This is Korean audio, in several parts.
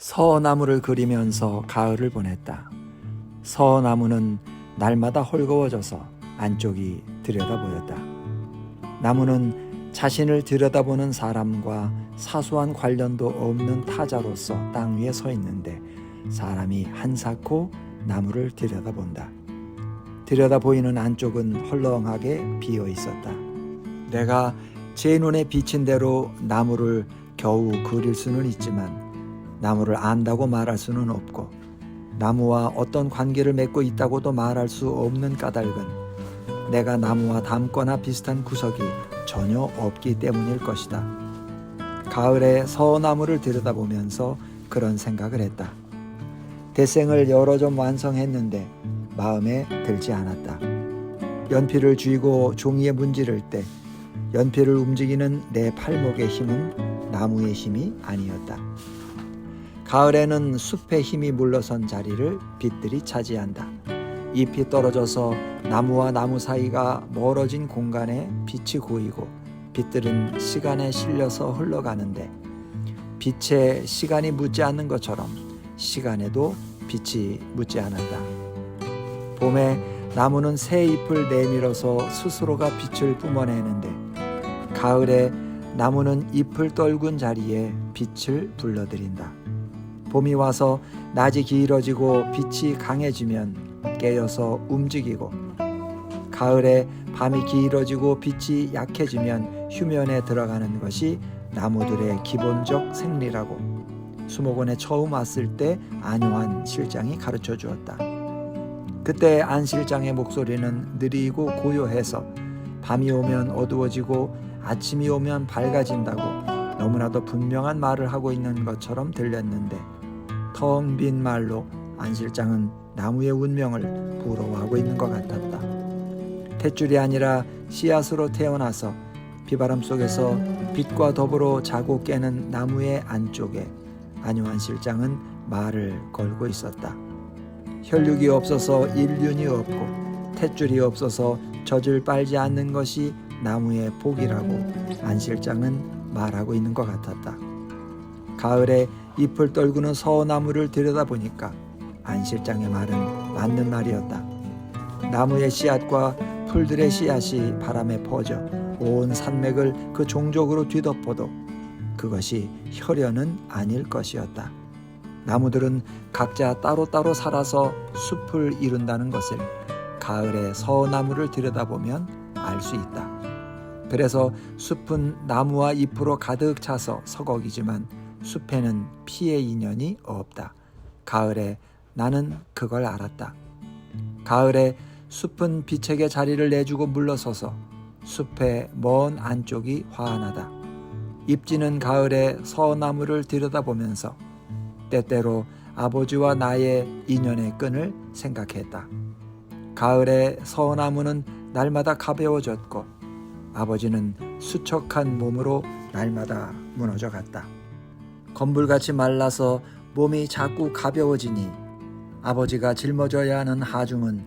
서나무를 그리면서 가을을 보냈다. 서나무는 날마다 헐거워져서 안쪽이 들여다 보였다. 나무는 자신을 들여다보는 사람과 사소한 관련도 없는 타자로서 땅 위에 서 있는데 사람이 한사코 나무를 들여다본다. 들여다 보이는 안쪽은 헐렁하게 비어 있었다. 내가 제 눈에 비친 대로 나무를 겨우 그릴 수는 있지만 나무를 안다고 말할 수는 없고 나무와 어떤 관계를 맺고 있다고도 말할 수 없는 까닭은 내가 나무와 닮거나 비슷한 구석이 전혀 없기 때문일 것이다. 가을에 서나무를 들여다보면서 그런 생각을 했다. 대생을 여러 점 완성했는데 마음에 들지 않았다. 연필을 쥐고 종이에 문지를 때 연필을 움직이는 내 팔목의 힘은 나무의 힘이 아니었다. 가을에는 숲의 힘이 물러선 자리를 빛들이 차지한다. 잎이 떨어져서 나무와 나무 사이가 멀어진 공간에 빛이 고이고 빛들은 시간에 실려서 흘러가는데 빛에 시간이 묻지 않는 것처럼 시간에도 빛이 묻지 않았다. 봄에 나무는 새 잎을 내밀어서 스스로가 빛을 뿜어내는데 가을에 나무는 잎을 떨군 자리에 빛을 불러들인다. 봄이 와서 낮이 길어지고 빛이 강해지면 깨어서 움직이고 가을에 밤이 길어지고 빛이 약해지면 휴면에 들어가는 것이 나무들의 기본적 생리라고 수목원에 처음 왔을 때 안요한 실장이 가르쳐 주었다. 그때 안 실장의 목소리는 느리고 고요해서 밤이 오면 어두워지고 아침이 오면 밝아진다고 너무나도 분명한 말을 하고 있는 것처럼 들렸는데 텅 빈 말로 안 실장은 나무의 운명을 부러워하고 있는 것 같았다. 탯줄이 아니라 씨앗으로 태어나서 비바람 속에서 빛과 더불어 자고 깨는 나무의 안쪽에 안요한 실장은 말을 걸고 있었다. 혈육이 없어서 일륜이 없고 탯줄이 없어서 젖을 빨지 않는 것이 나무의 복이라고 안 실장은 말하고 있는 것 같았다. 가을에 잎을 떨구는 서나무를 들여다보니까 안 실장의 말은 맞는 말이었다. 나무의 씨앗과 풀들의 씨앗이 바람에 퍼져 온 산맥을 그 종족으로 뒤덮어도 그것이 혈연은 아닐 것이었다. 나무들은 각자 따로따로 살아서 숲을 이룬다는 것을 가을에 서나무를 들여다보면 알 수 있다. 그래서 숲은 나무와 잎으로 가득 차서 서걱이지만 숲에는 피의 인연이 없다. 가을에 나는 그걸 알았다. 가을에 숲은 빛에게 자리를 내주고 물러서서 숲의 먼 안쪽이 환하다. 잎지는 가을에 서나무를 들여다보면서 때때로 아버지와 나의 인연의 끈을 생각했다. 가을에 서나무는 날마다 가벼워졌고 아버지는 수척한 몸으로 날마다 무너져 갔다. 건불같이 말라서 몸이 자꾸 가벼워지니 아버지가 짊어져야 하는 하중은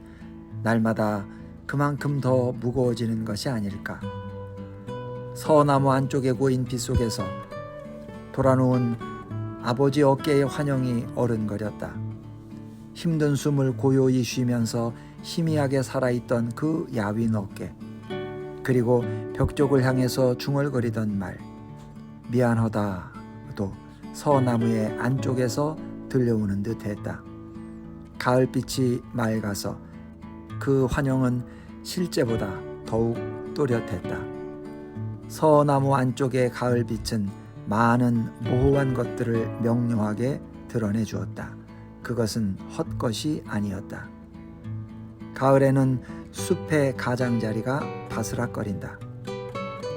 날마다 그만큼 더 무거워지는 것이 아닐까. 서나무 안쪽에 고인 빛 속에서 돌아누운 아버지 어깨의 환영이 어른거렸다. 힘든 숨을 고요히 쉬면서 희미하게 살아있던 그 야윈 어깨, 그리고 벽 쪽을 향해서 중얼거리던 말 미안하다도 서나무의 안쪽에서 들려오는 듯했다. 가을빛이 맑아서 그 환영은 실제보다 더욱 또렷했다. 서나무 안쪽의 가을빛은 많은 모호한 것들을 명료하게 드러내 주었다. 그것은 헛것이 아니었다. 가을에는 숲의 가장자리가 바스락거린다.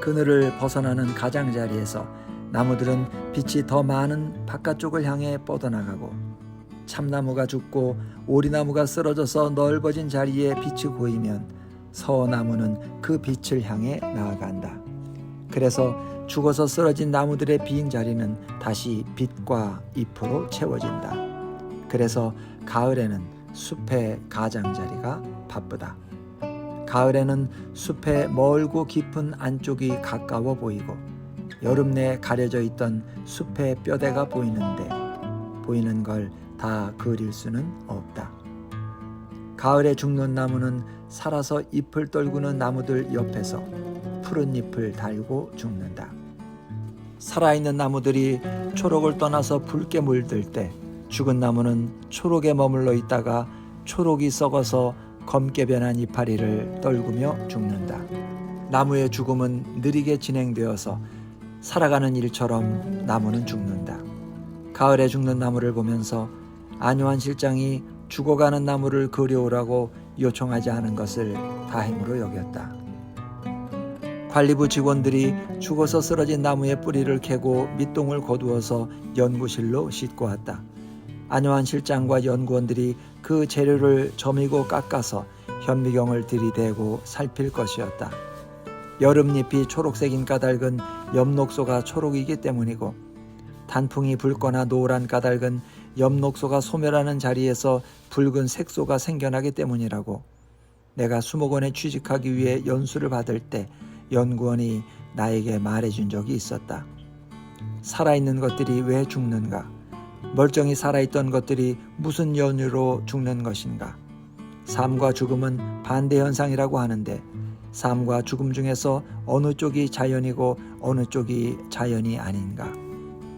그늘을 벗어나는 가장자리에서 나무들은 빛이 더 많은 바깥쪽을 향해 뻗어나가고 참나무가 죽고 오리나무가 쓰러져서 넓어진 자리에 빛이 고이면 서나무는 그 빛을 향해 나아간다. 그래서 죽어서 쓰러진 나무들의 빈 자리는 다시 빛과 잎으로 채워진다. 그래서 가을에는 숲의 가장자리가 바쁘다. 가을에는 숲의 멀고 깊은 안쪽이 가까워 보이고 여름 내 가려져 있던 숲의 뼈대가 보이는데 보이는 걸 다 그릴 수는 없다. 가을에 죽는 나무는 살아서 잎을 떨구는 나무들 옆에서 푸른 잎을 달고 죽는다. 살아있는 나무들이 초록을 떠나서 붉게 물들 때 죽은 나무는 초록에 머물러 있다가 초록이 썩어서 검게 변한 이파리를 떨구며 죽는다. 나무의 죽음은 느리게 진행되어서 살아가는 일처럼 나무는 죽는다. 가을에 죽는 나무를 보면서 안요한 실장이 죽어가는 나무를 그려오라고 요청하지 않은 것을 다행으로 여겼다. 관리부 직원들이 죽어서 쓰러진 나무의 뿌리를 캐고 밑동을 거두어서 연구실로 싣고 왔다. 안요한 실장과 연구원들이 그 재료를 점이고 깎아서 현미경을 들이대고 살필 것이었다. 여름잎이 초록색인 까닭은 엽록소가 초록이기 때문이고, 단풍이 붉거나 노란 까닭은 엽록소가 소멸하는 자리에서 붉은 색소가 생겨나기 때문이라고 내가 수목원에 취직하기 위해 연수를 받을 때 연구원이 나에게 말해준 적이 있었다. 살아있는 것들이 왜 죽는가? 멀쩡히 살아있던 것들이 무슨 연유로 죽는 것인가? 삶과 죽음은 반대 현상이라고 하는데 삶과 죽음 중에서 어느 쪽이 자연이고 어느 쪽이 자연이 아닌가?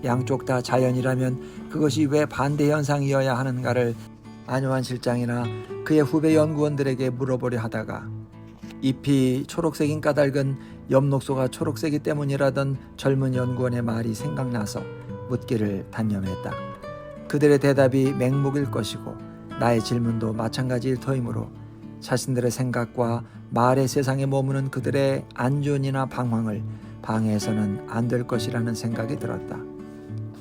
양쪽 다 자연이라면 그것이 왜 반대 현상이어야 하는가를 안요한 실장이나 그의 후배 연구원들에게 물어보려 하다가 잎이 초록색인 까닭은 엽록소가 초록색이 때문이라던 젊은 연구원의 말이 생각나서 묻기를 단념했다. 그들의 대답이 맹목일 것이고 나의 질문도 마찬가지일 터이므로 자신들의 생각과 말의 세상에 머무는 그들의 안전이나 방황을 방해해서는 안 될 것이라는 생각이 들었다.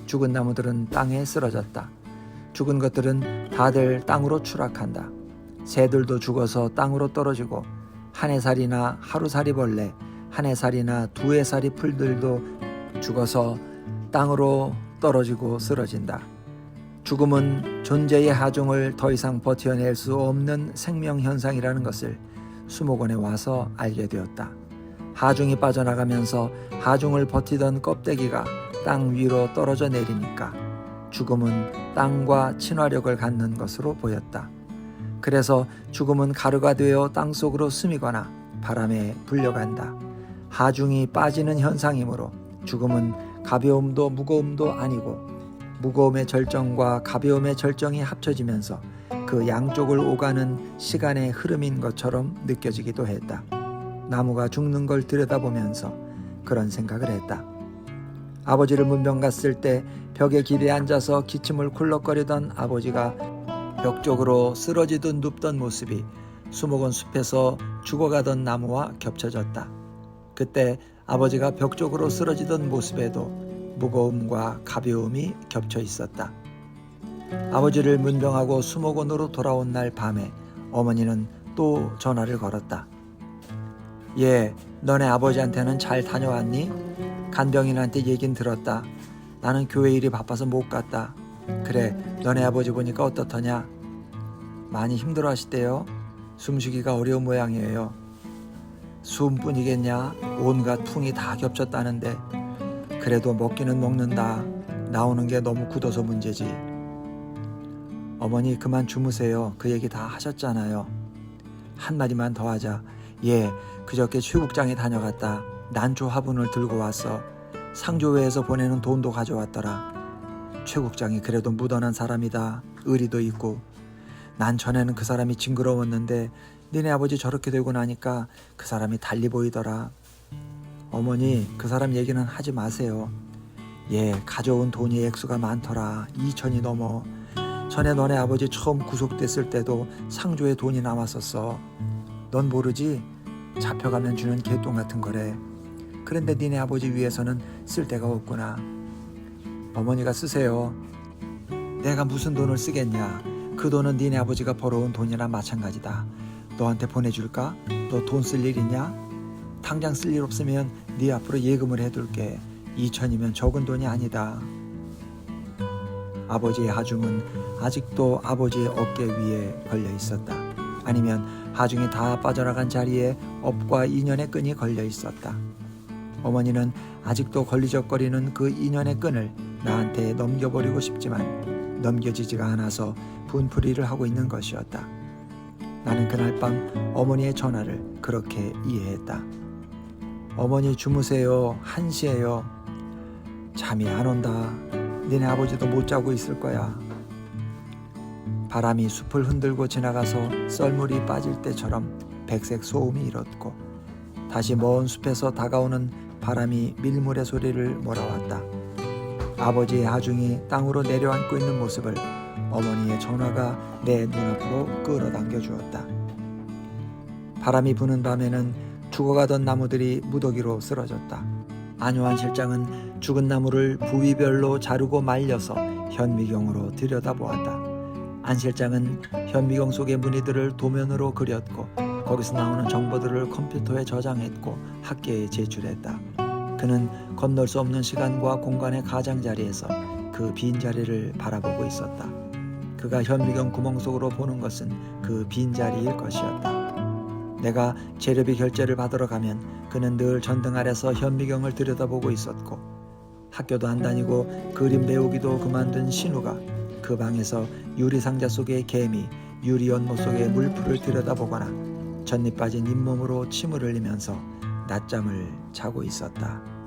죽은 나무들은 땅에 쓰러졌다. 죽은 것들은 다들 땅으로 추락한다. 새들도 죽어서 땅으로 떨어지고 한 해살이나 하루살이 벌레, 한 해살이나 두 해살이 풀들도 죽어서 땅으로 떨어지고 쓰러진다. 죽음은 존재의 하중을 더 이상 버텨낼 수 없는 생명현상이라는 것을 수목원에 와서 알게 되었다. 하중이 빠져나가면서 하중을 버티던 껍데기가 땅 위로 떨어져 내리니까 죽음은 땅과 친화력을 갖는 것으로 보였다. 그래서 죽음은 가루가 되어 땅속으로 스미거나 바람에 불려간다. 하중이 빠지는 현상이므로 죽음은 가벼움도 무거움도 아니고 무거움의 절정과 가벼움의 절정이 합쳐지면서 그 양쪽을 오가는 시간의 흐름인 것처럼 느껴지기도 했다. 나무가 죽는 걸 들여다보면서 그런 생각을 했다. 아버지를 문병 갔을 때 벽에 기대 앉아서 기침을 쿨럭거리던 아버지가 벽 쪽으로 쓰러지듯 눕던 모습이 수목원 숲에서 죽어가던 나무와 겹쳐졌다. 그때 아버지가 벽 쪽으로 쓰러지던 모습에도 무거움과 가벼움이 겹쳐 있었다. 아버지를 문병하고 수목원으로 돌아온 날 밤에 어머니는 또 전화를 걸었다. 예, 너네 아버지한테는 잘 다녀왔니? 간병인한테 얘긴 들었다. 나는 교회 일이 바빠서 못 갔다. 그래, 너네 아버지 보니까 어떻더냐? 많이 힘들어 하시대요. 숨쉬기가 어려운 모양이에요. 숨뿐이겠냐? 온갖 풍이 다 겹쳤다는데. 그래도 먹기는 먹는다. 나오는 게 너무 굳어서 문제지. 어머니 그만 주무세요. 그 얘기 다 하셨잖아요. 한마디만 더 하자. 예, 그저께 최국장에 다녀갔다. 난초 화분을 들고 왔어. 상조회에서 보내는 돈도 가져왔더라. 최국장이 그래도 무던한 사람이다. 의리도 있고. 난 전에는 그 사람이 징그러웠는데 니네 아버지 저렇게 되고 나니까 그 사람이 달리 보이더라. 어머니 그 사람 얘기는 하지 마세요. 예, 가져온 돈이 액수가 많더라. 2천이 넘어. 전에 너네 아버지 처음 구속됐을 때도 상조에 돈이 남았었어. 넌 모르지? 잡혀가면 주는 개똥 같은 거래. 그런데 니네 아버지 위해서는 쓸 데가 없구나. 어머니가 쓰세요. 내가 무슨 돈을 쓰겠냐. 그 돈은 니네 아버지가 벌어온 돈이나 마찬가지다. 너한테 보내줄까? 너 돈 쓸 일 있냐? 당장 쓸 일 없으면 네 앞으로 예금을 해둘게. 2천이면 적은 돈이 아니다. 아버지의 하중은 아직도 아버지의 어깨 위에 걸려 있었다. 아니면 하중이 다 빠져나간 자리에 업과 인연의 끈이 걸려 있었다. 어머니는 아직도 걸리적거리는 그 인연의 끈을 나한테 넘겨버리고 싶지만 넘겨지지가 않아서 분풀이를 하고 있는 것이었다. 나는 그날 밤 어머니의 전화를 그렇게 이해했다. 어머니 주무세요. 1시예요. 잠이 안 온다. 니네 아버지도 못 자고 있을 거야. 바람이 숲을 흔들고 지나가서 썰물이 빠질 때처럼 백색 소음이 일었고 다시 먼 숲에서 다가오는 바람이 밀물의 소리를 몰아왔다. 아버지의 하중이 땅으로 내려앉고 있는 모습을 어머니의 전화가 내 눈앞으로 끌어당겨 주었다. 바람이 부는 밤에는 죽어가던 나무들이 무더기로 쓰러졌다. 안요한 실장은 죽은 나무를 부위별로 자르고 말려서 현미경으로 들여다보았다. 안 실장은 현미경 속의 무늬들을 도면으로 그렸고 거기서 나오는 정보들을 컴퓨터에 저장했고 학계에 제출했다. 그는 건널 수 없는 시간과 공간의 가장자리에서 그 빈자리를 바라보고 있었다. 그가 현미경 구멍 속으로 보는 것은 그 빈자리일 것이었다. 내가 재료비 결제를 받으러 가면 그는 늘 전등 아래서 현미경을 들여다보고 있었고 학교도 안 다니고 그림 배우기도 그만둔 신우가 그 방에서 유리상자 속의 개미, 유리 연못 속의 물풀을 들여다보거나 젖니 빠진 잇몸으로 침을 흘리면서 낮잠을 자고 있었다.